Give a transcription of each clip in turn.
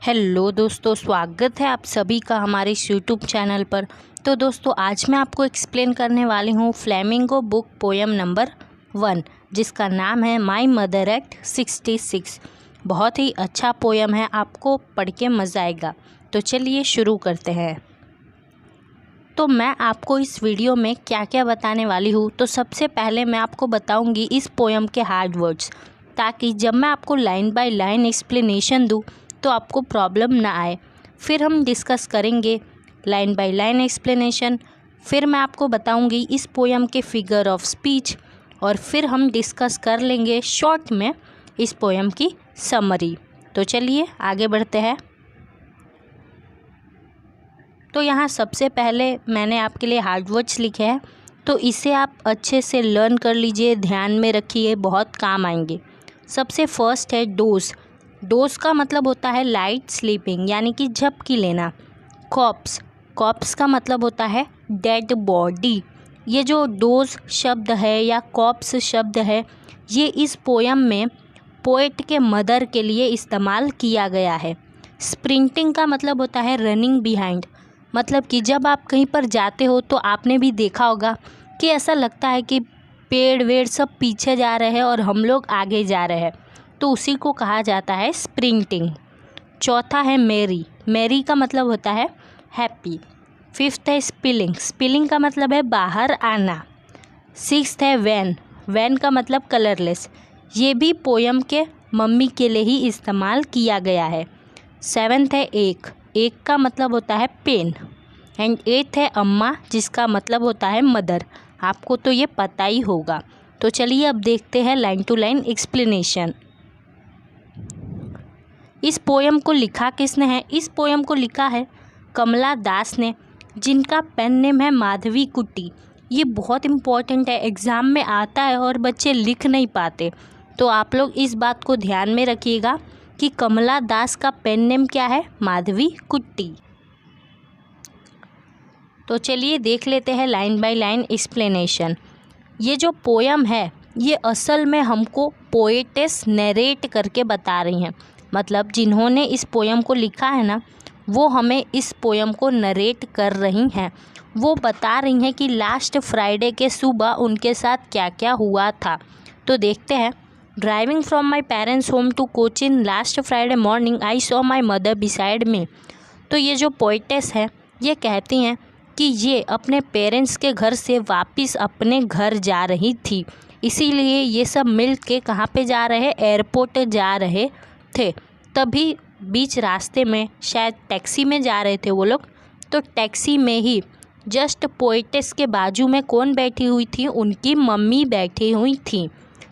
Hello दोस्तों, स्वागत है आप सभी का हमारे इस यूट्यूब चैनल पर। तो दोस्तों, आज मैं आपको एक्सप्लेन करने वाली हूँ फ्लेमिंगो बुक पोएम नंबर 1, जिसका नाम है माई मदर एट 66। बहुत ही अच्छा पोएम है, आपको पढ़ के मज़ा आएगा। तो चलिए शुरू करते हैं। तो मैं आपको इस वीडियो में क्या क्या बताने वाली हूँ, तो सबसे पहले मैं आपको बताऊँगी इस पोएम के हार्ड वर्ड्स, ताकि जब मैं आपको लाइन बाय लाइन एक्सप्लेनेशन दूँ तो आपको प्रॉब्लम ना आए। फिर हम डिस्कस करेंगे लाइन बाय लाइन एक्सप्लेनेशन। फिर मैं आपको बताऊंगी इस पोएम के फिगर ऑफ स्पीच, और फिर हम डिस्कस कर लेंगे शॉर्ट में इस पोएम की समरी। तो चलिए आगे बढ़ते हैं। तो यहाँ सबसे पहले मैंने आपके लिए हार्ड वर्ड्स लिखे हैं, तो इसे आप अच्छे से लर्न कर लीजिए, ध्यान में रखिए, बहुत काम आएंगे। सबसे फर्स्ट है डोज। डोज का मतलब होता है लाइट स्लीपिंग, यानी कि झपकी लेना। कॉप्स, कॉप्स का मतलब होता है डेड बॉडी। ये जो डोज शब्द है या कॉप्स शब्द है, ये इस पोयम में पोएट के मदर के लिए इस्तेमाल किया गया है। स्प्रिंटिंग का मतलब होता है रनिंग बिहाइंड, मतलब कि जब आप कहीं पर जाते हो तो आपने भी देखा होगा कि ऐसा लगता है कि पेड़ वेड़ सब पीछे जा रहे हैं और हम लोग आगे जा रहे हैं, तो उसी को कहा जाता है स्प्रिंटिंग। चौथा है मेरी। मेरी का मतलब होता है हैप्पी। फिफ्थ है स्पिलिंग। स्पिलिंग का मतलब है बाहर आना। सिक्स्थ है वैन। वैन का मतलब कलरलेस। ये भी पोयम के मम्मी के लिए ही इस्तेमाल किया गया है। सेवन्थ है एक। एक का मतलब होता है पेन। एंड एट्थ है अम्मा, जिसका मतलब होता है मदर। आपको तो ये पता ही होगा। तो चलिए अब देखते हैं लाइन टू लाइन एक्सप्लेनेशन। इस पोयम को लिखा किसने है? इस पोयम को लिखा है कमला दास ने, जिनका पेन नेम है माधवी कुट्टी। ये बहुत इम्पॉर्टेंट है, एग्ज़ाम में आता है और बच्चे लिख नहीं पाते, तो आप लोग इस बात को ध्यान में रखिएगा कि कमला दास का पेन नेम क्या है? माधवी कुट्टी। तो चलिए देख लेते हैं लाइन बाय लाइन एक्सप्लेनेशन। ये जो पोयम है, ये असल में हमको पोएटेस नरेट करके बता रही हैं, मतलब जिन्होंने इस पोयम को लिखा है ना, वो हमें इस पोयम को नरेट कर रही हैं। वो बता रही हैं कि लास्ट फ्राइडे के सुबह उनके साथ क्या क्या हुआ था। तो देखते हैं। Driving from my parents home to Cochin last Friday morning I saw my mother beside me. तो ये जो पोएटेस है, ये कहती हैं कि ये अपने पेरेंट्स के घर से वापस अपने घर जा रही थी, इसीलिए ये सब मिल के कहाँ पे जा रहे? एयरपोर्ट जा रहे थे। तभी बीच रास्ते में शायद टैक्सी में जा रहे थे वो लोग, तो टैक्सी में ही जस्ट पोएटेस के बाजू में कौन बैठी हुई थी? उनकी मम्मी बैठी हुई थी।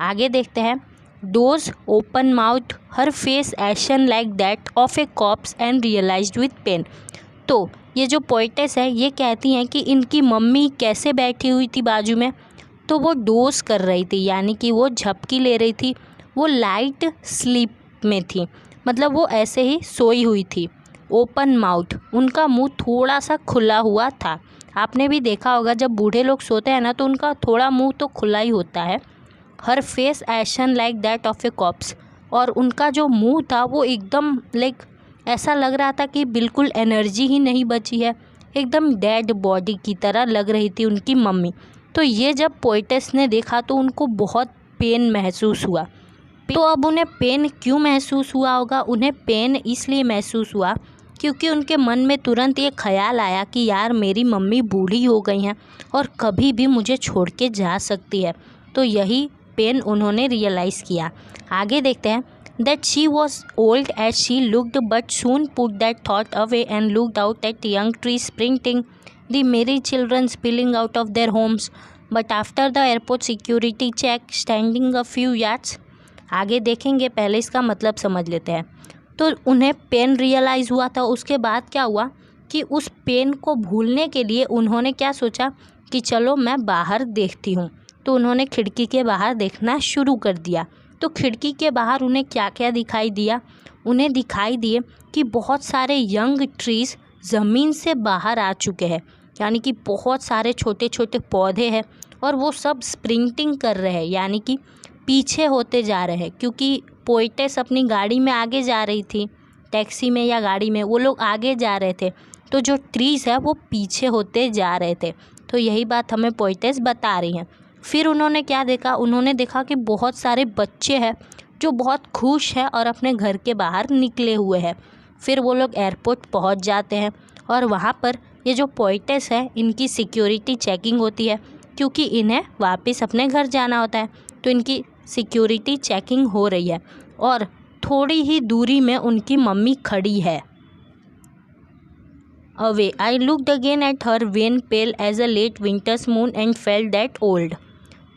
आगे देखते हैं। Those open mouth, her face ashen like that of a corpse and realised with pain. तो ये जो पोएटेस है, ये कहती हैं कि इनकी मम्मी कैसे बैठी हुई थी बाजू में? तो वो डोज कर रही थी, यानी कि वो झपकी ले रही थी, वो लाइट स्लीप में थी, मतलब वो ऐसे ही सोई हुई थी। ओपन माउथ, उनका मुंह थोड़ा सा खुला हुआ था। आपने भी देखा होगा जब बूढ़े लोग सोते हैं ना, तो उनका थोड़ा मुंह तो खुला ही होता है। Her face ashen like that of a corpse, और उनका जो मुंह था वो एकदम लाइक ऐसा लग रहा था कि बिल्कुल एनर्जी ही नहीं बची है, एकदम डेड बॉडी की तरह लग रही थी उनकी मम्मी। तो ये जब पोएटेस ने देखा तो उनको बहुत पेन महसूस हुआ। तो अब उन्हें पेन क्यों महसूस हुआ होगा? उन्हें पेन इसलिए महसूस हुआ क्योंकि उनके मन में तुरंत ये ख्याल आया कि यार मेरी मम्मी बूढ़ी हो गई हैं और कभी भी मुझे छोड़ के जा सकती है, तो यही पेन उन्होंने रियलाइज़ किया। आगे देखते हैं। That she was old as she looked, but soon put that thought away and looked out at young trees sprinting, the merry children spilling out of their homes. But after the airport security check, standing a few yards. आगे देखेंगे, पहले इसका मतलब समझ लेते हैं। तो उन्हें पेन रियलाइज़ हुआ था, उसके बाद क्या हुआ कि उस पेन को भूलने के लिए उन्होंने क्या सोचा कि चलो मैं बाहर देखती हूँ। तो उन्होंने खिड़की के बाहर देखना शुरू कर दिया। तो खिड़की के बाहर उन्हें क्या क्या दिखाई दिया? उन्हें दिखाई दिए कि बहुत सारे यंग ट्रीज़ ज़मीन से बाहर आ चुके हैं, यानी कि बहुत सारे छोटे छोटे पौधे हैं, और वो सब स्प्रिंटिंग कर रहे हैं, यानी कि पीछे होते जा रहे हैं, क्योंकि पोएटेस अपनी गाड़ी में आगे जा रही थी, टैक्सी में या गाड़ी में, वो लोग आगे जा रहे थे तो जो ट्रीज़ है वो पीछे होते जा रहे थे। तो यही बात हमें पोएटेस बता रही हैं। फिर उन्होंने क्या देखा, उन्होंने देखा कि बहुत सारे बच्चे हैं जो बहुत खुश हैं और अपने घर के बाहर निकले हुए हैं। फिर वो लोग एयरपोर्ट पहुंच जाते हैं और वहाँ पर ये जो पोएटेस है इनकी सिक्योरिटी चेकिंग होती है, क्योंकि इन्हें वापस अपने घर जाना होता है। तो इनकी सिक्योरिटी चेकिंग हो रही है और थोड़ी ही दूरी में उनकी मम्मी खड़ी है। Away I looked again at her wan pale as a late winter's moon and felt that old.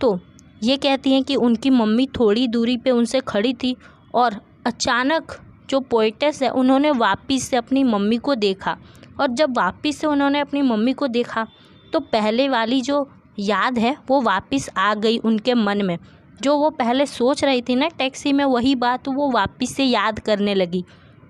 तो ये कहती हैं कि उनकी मम्मी थोड़ी दूरी पे उनसे खड़ी थी और अचानक जो पोएटेस है उन्होंने वापस से अपनी मम्मी को देखा। और जब वापस से उन्होंने अपनी मम्मी को देखा तो पहले वाली जो याद है वो वापस आ गई उनके मन में। जो वो पहले सोच रही थी ना टैक्सी में, वही बात वो वापस से याद करने लगी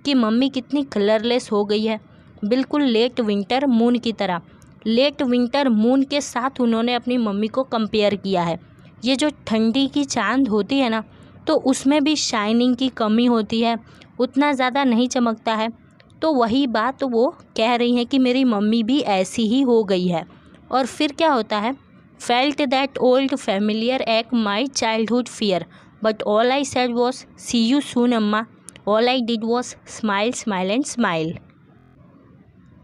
कि मम्मी कितनी कलरलेस हो गई है, बिल्कुल लेट विंटर मून की तरह। लेट विंटर मून के साथ उन्होंने अपनी मम्मी को कंपेयर किया है। ये जो ठंडी की चांद होती है ना, तो उसमें भी शाइनिंग की कमी होती है, उतना ज़्यादा नहीं चमकता है। तो वही बात वो कह रही हैं कि मेरी मम्मी भी ऐसी ही हो गई है। और फिर क्या होता है, felt that old familiar ache my childhood fear but all I said was see you soon amma, all I did was smile smile and smile.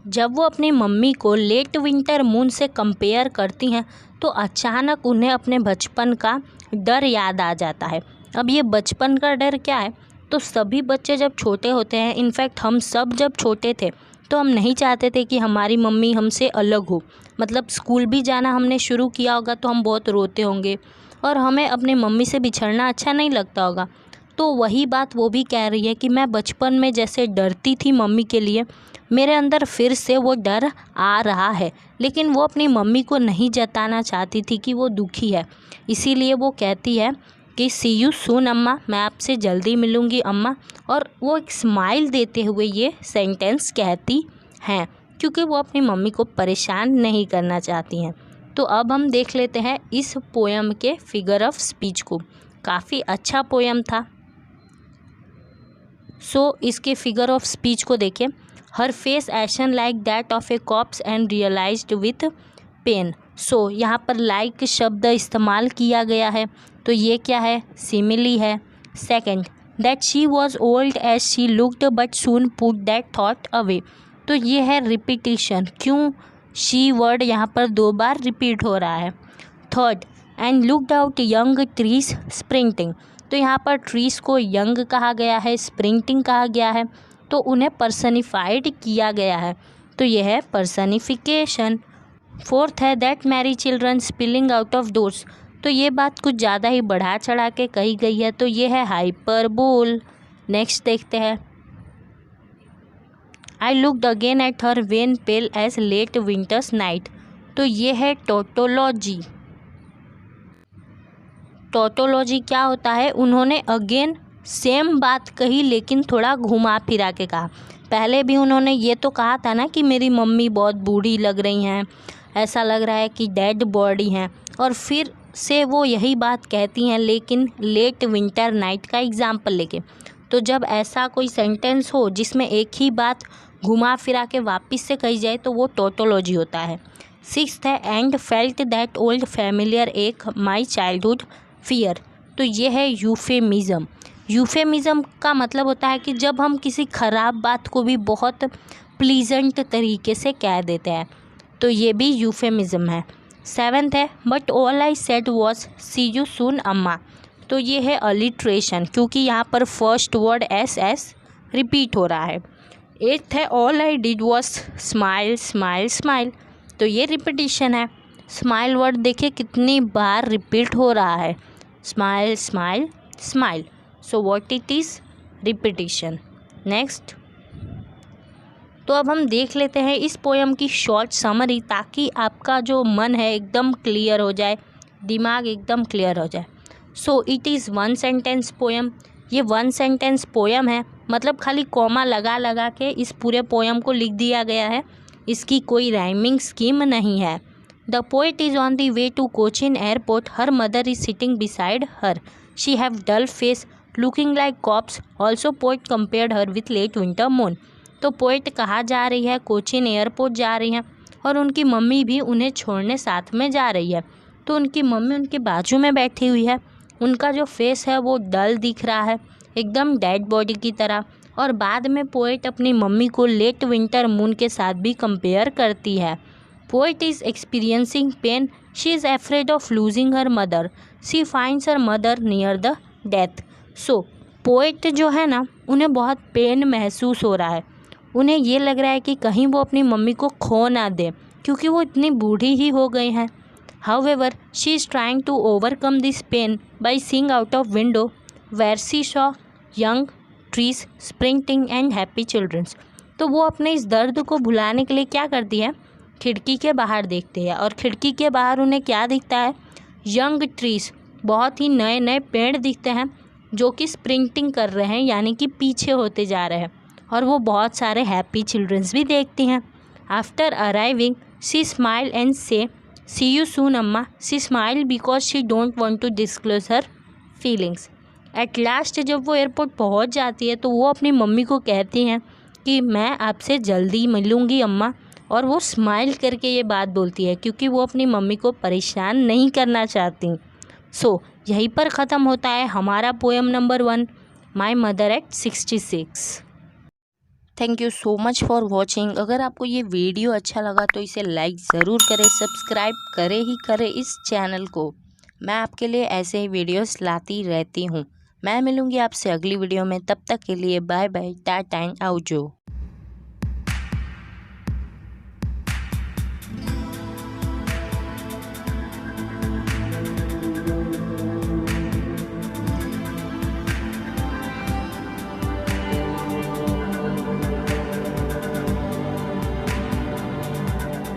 जब वो अपनी मम्मी को लेट विंटर मून से कंपेयर करती हैं तो अचानक उन्हें अपने बचपन का डर याद आ जाता है। अब ये बचपन का डर क्या है, तो सभी बच्चे जब छोटे होते हैं, इनफैक्ट हम सब जब छोटे थे तो हम नहीं चाहते थे कि हमारी मम्मी हमसे अलग हो। मतलब स्कूल भी जाना हमने शुरू किया होगा तो हम बहुत रोते होंगे और हमें अपनी मम्मी से बिछड़ना अच्छा नहीं लगता होगा। तो वही बात वो भी कह रही है कि मैं बचपन में जैसे डरती थी मम्मी के लिए, मेरे अंदर फिर से वो डर आ रहा है। लेकिन वो अपनी मम्मी को नहीं जताना चाहती थी कि वो दुखी है, इसीलिए वो कहती है कि सी यू सून अम्मा, मैं आपसे जल्दी मिलूँगी अम्मा। और वो एक स्माइल देते हुए ये सेंटेंस कहती हैं, क्योंकि वो अपनी मम्मी को परेशान नहीं करना चाहती हैं। तो अब हम देख लेते हैं इस पोएम के फिगर ऑफ स्पीच को। काफ़ी अच्छा पोएम था। इसके फिगर ऑफ स्पीच को देखें। Her face ashen like that of a corpse and realised with pain. यहाँ पर लाइक शब्द इस्तेमाल किया गया है, तो ये क्या है, सिमिली है। Second, that she was old age she looked but soon put that thought away. तो ये है रिपीटिशन, क्यों शी वर्ड यहाँ पर 2 बार रिपीट हो रहा है। Third, and looked out young trees sprinting. तो यहाँ पर ट्रीज को यंग कहा गया है, स्प्रिंटिंग कहा गया है, तो उन्हें पर्सनिफाइड किया गया है, तो यह है पर्सनिफिकेशन। फोर्थ है that Mary children spilling out of doors. तो ये बात कुछ ज़्यादा ही बढ़ा चढ़ा के कही गई है, तो ये है हाइपरबोल। नेक्स्ट देखते हैं। I looked again at her wan pale as late winter's night. तो ये है टोटोलॉजी। टोटोलॉजी क्या होता है, उन्होंने अगेन सेम बात कही लेकिन थोड़ा घुमा फिरा के कहा। पहले भी उन्होंने ये तो कहा था ना कि मेरी मम्मी बहुत बूढ़ी लग रही हैं, ऐसा लग रहा है कि डेड बॉडी हैं, और फिर से वो यही बात कहती हैं लेकिन लेट विंटर नाइट का एग्जाम्पल लेके। तो जब ऐसा कोई सेंटेंस हो जिसमें एक ही बात घुमा फिरा के वापस से कही जाए तो वो टोटोलॉजी होता है। सिक्स्थ है and felt that old familiar ache my childhood fear. तो ये है यूफेमिज़म। यूफेमिज़म का मतलब होता है कि जब हम किसी ख़राब बात को भी बहुत प्लीजेंट तरीके से कह देते हैं, तो ये भी यूफेमिज़म है। सेवेंथ है but all I said was see you soon Amma. तो ये है अलिट्रेशन, क्योंकि यहाँ पर first word S S repeat हो रहा है। एट्थ है all I did was smile smile smile. तो ये रिपीटिशन है। स्माइल वर्ड देखिए कितनी बार रिपीट हो रहा है, smile smile smile. So what it is, repetition. Next, तो अब हम देख लेते हैं इस पोएम की शॉर्ट समरी, ताकि आपका जो मन है एकदम क्लियर हो जाए, दिमाग एकदम क्लियर हो जाए। So it is 1 sentence poem. ये 1 सेंटेंस पोएम है, मतलब खाली कॉमा लगा लगा के इस पूरे पोएम को लिख दिया गया है, इसकी कोई राइमिंग स्कीम नहीं है। The poet is on the way to Cochin airport, her mother is sitting beside her, she have dull face looking like corpse, also poet compared her with late winter moon. तो poet कहाँ जा रही है, Cochin airport जा रही हैं और उनकी मम्मी भी उन्हें छोड़ने साथ में जा रही है। तो उनकी मम्मी उनके बाजू में बैठी हुई है, उनका जो फेस है वो डल दिख रहा है, एकदम डेड बॉडी की तरह। और बाद में पोएट अपनी मम्मी को लेट विंटर मून के साथ भी कंपेयर करती है। Poet is experiencing pain, she is afraid of losing her mother, she finds her mother near the death. So poet जो है ना, उन्हें बहुत पेन महसूस हो रहा है, उन्हें ये लग रहा है कि कहीं वो अपनी मम्मी को खो ना दे क्योंकि वो इतनी बूढ़ी ही हो गई हैं। However, she is trying to overcome this pain by seeing out of window where she saw young trees, sprinting and happy children. तो वो अपने इस दर्द को भुलाने के लिए क्या करती है, खिड़की के बाहर देखती है और खिड़की के बाहर उन्हें क्या दिखता है, यंग ट्रीज, बहुत ही नए नए पेड़ दिखते हैं जो कि स्प्रिंटिंग कर रहे हैं, यानी कि पीछे होते जा रहे हैं। और वो बहुत सारे हैप्पी चिल्ड्रंस भी देखती हैं। After arriving she smile and से See you soon, अम्मा। She smiled because she don't want to disclose her feelings. At last जब वो एयरपोर्ट पहुंच जाती है तो वो अपनी मम्मी को कहती हैं कि मैं आपसे जल्दी मिलूँगी अम्मा। और वो स्माइल करके ये बात बोलती है क्योंकि वो अपनी मम्मी को परेशान नहीं करना चाहती। सो यहीं पर ख़त्म होता है हमारा poem number 1, my mother eight 66। Thank you so much for watching. अगर आपको ये वीडियो अच्छा लगा तो इसे लाइक ज़रूर करें, सब्सक्राइब करें ही करें इस चैनल को। मैं आपके लिए ऐसे ही वीडियोस लाती रहती हूँ। मैं मिलूँगी आपसे अगली वीडियो में, तब तक के लिए बाय बाय, टाटा एंड आउजो।